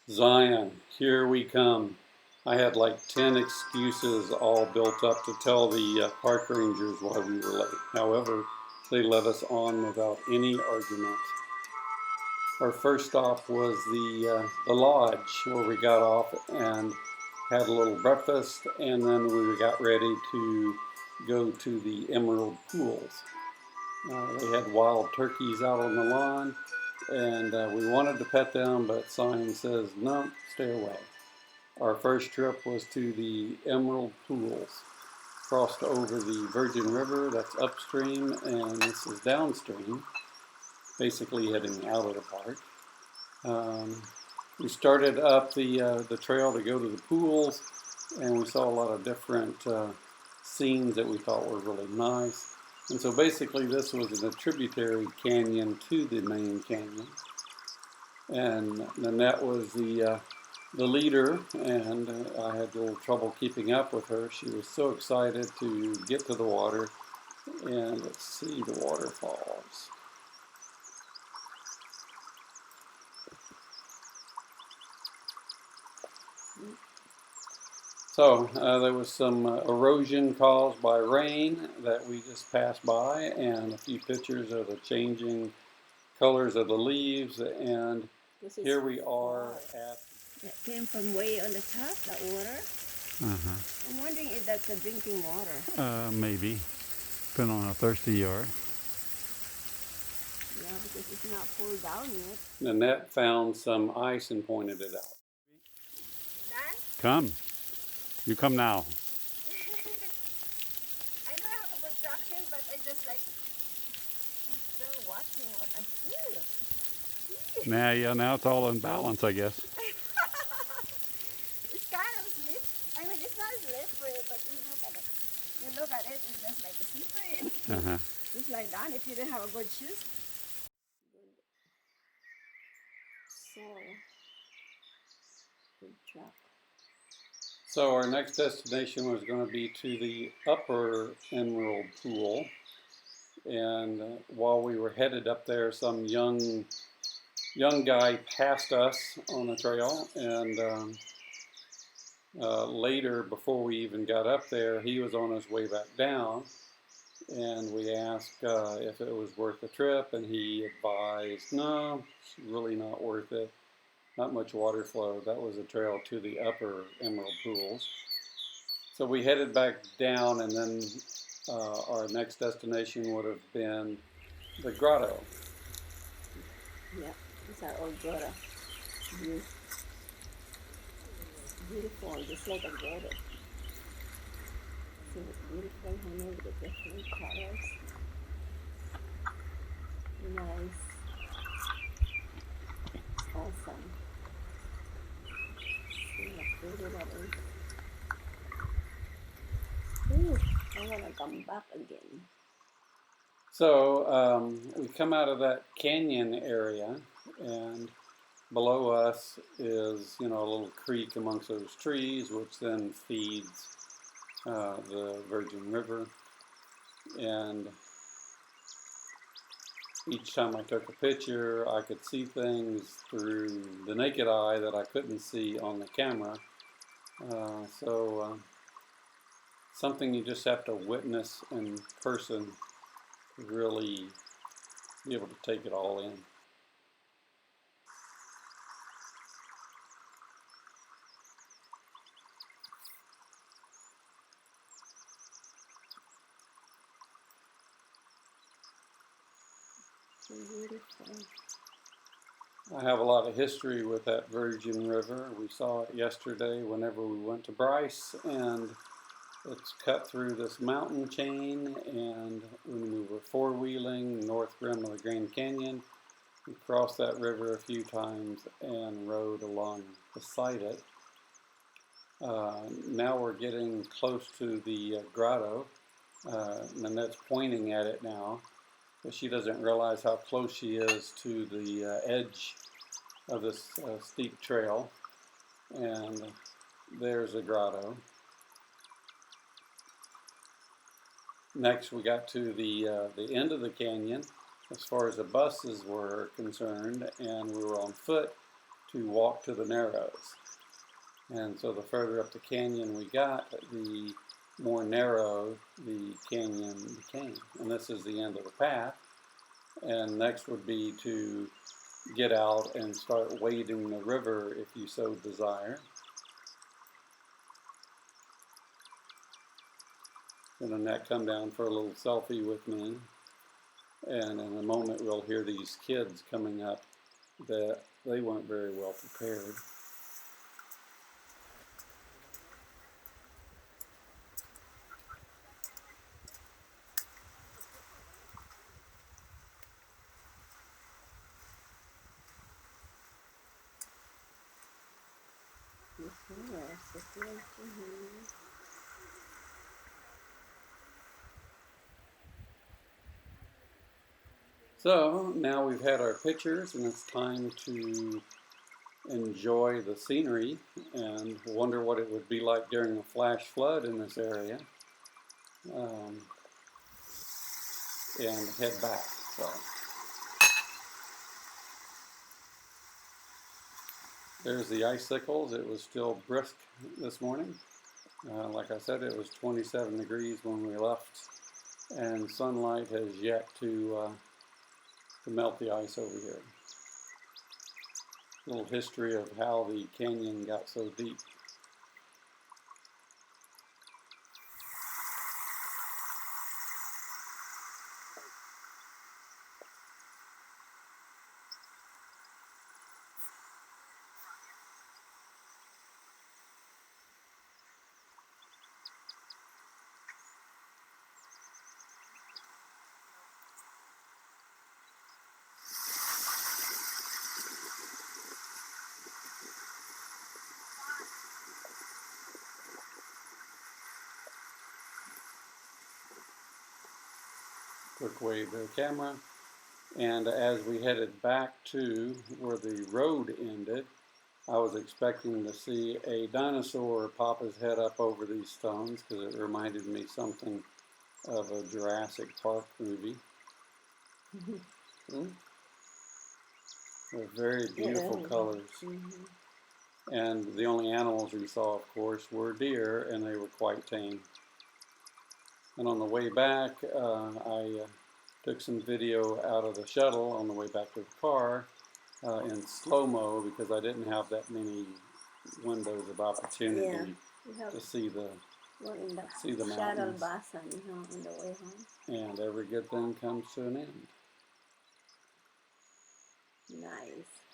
Zion, here we come. I had like 10 excuses all built up to tell the park rangers why we were late. However, they let us on without any argument. Our first stop was the lodge where we got off and had a little breakfast, and then we got ready to go to the Emerald Pools. They had wild turkeys out on the lawn, and we wanted to pet them, but Zion says, no, stay away. Our first trip was to the Emerald Pools. Crossed over the Virgin River, that's upstream, and this is downstream, basically heading out of the park. Um, we started up the trail to go to the pools, and we saw a lot of different scenes that we thought were really nice. And so basically, this was a tributary canyon to the main canyon. And Nanette was the leader, and I had a little trouble keeping up with her. She was so excited to get to the water and see the waterfalls. So there was some erosion caused by rain that we just passed by, and a few pictures of the changing colors of the leaves. And here we are at. That came from way on the top, that water. I'm wondering if that's the drinking water. Maybe, depending on how thirsty you are. Yeah, because it's not full down yet. Nanette found some ice and pointed it out. Dan? Come. You come now. I know I have a good traction, but I just like still watching what I'm doing. Now it's all in balance, I guess. It's kind of slippery. I mean, it's not slippery, but you look at it. You look at it, it's just like a slippery. Just like that, if you don't have a good shoes. So, good job. So our next destination was going to be to the upper Emerald Pool. And while we were headed up there, some young guy passed us on the trail, and later, before we even got up there, he was on his way back down, and we asked if it was worth the trip, and he advised, no, it's really not worth it. Not much water flow. That was a trail to the upper Emerald Pools. So we headed back down, and then our next destination would have been the grotto. Yeah, it's our old grotto. Beautiful, just like a grotto. So it's beautiful, honey, with the different colors. Nice. It's awesome. See how pretty that is. Ooh, I want to come back again. So we come out of that canyon area, and below us is, a little creek amongst those trees, which then feeds the Virgin River. And each time I took a picture, I could see things through the naked eye that I couldn't see on the camera. So something you just have to witness in person to really be able to take it all in. So beautiful. I have a lot of history with that Virgin River. We saw it yesterday whenever we went to Bryce, and it's cut through this mountain chain, and when we were four-wheeling north rim of the Grand Canyon, we crossed that river a few times and rode along beside it. Now we're getting close to the grotto. Nanette's pointing at it now, but she doesn't realize how close she is to the edge of this steep trail. And there's a grotto. Next, we got to the end of the canyon as far as the buses were concerned, and we were on foot to walk to the Narrows. And so the further up the canyon we got, the more narrow the canyon became. And this is the end of the path. And next would be to get out and start wading the river if you so desire. And Annette come down for a little selfie with me. And in a moment we'll hear these kids coming up that they weren't very well prepared. So now we've had our pictures and it's time to enjoy the scenery and wonder what it would be like during a flash flood in this area, and head back. So there's the icicles. It was still brisk this morning. Like I said, it was 27 degrees when we left, and sunlight has yet to melt the ice over here. A little history of how the canyon got so deep. Quick wave to the camera. And as we headed back to where the road ended, I was expecting to see a dinosaur pop his head up over these stones because it reminded me something of a Jurassic Park movie. They're very beautiful colors. And the only animals we saw, of course, were deer, and they were quite tame. And on the way back, I took some video out of the shuttle on the way back to the car in slow-mo because I didn't have that many windows of opportunity to see the mountains. Shuttle bus on the way home. And every good thing comes to an end. Nice.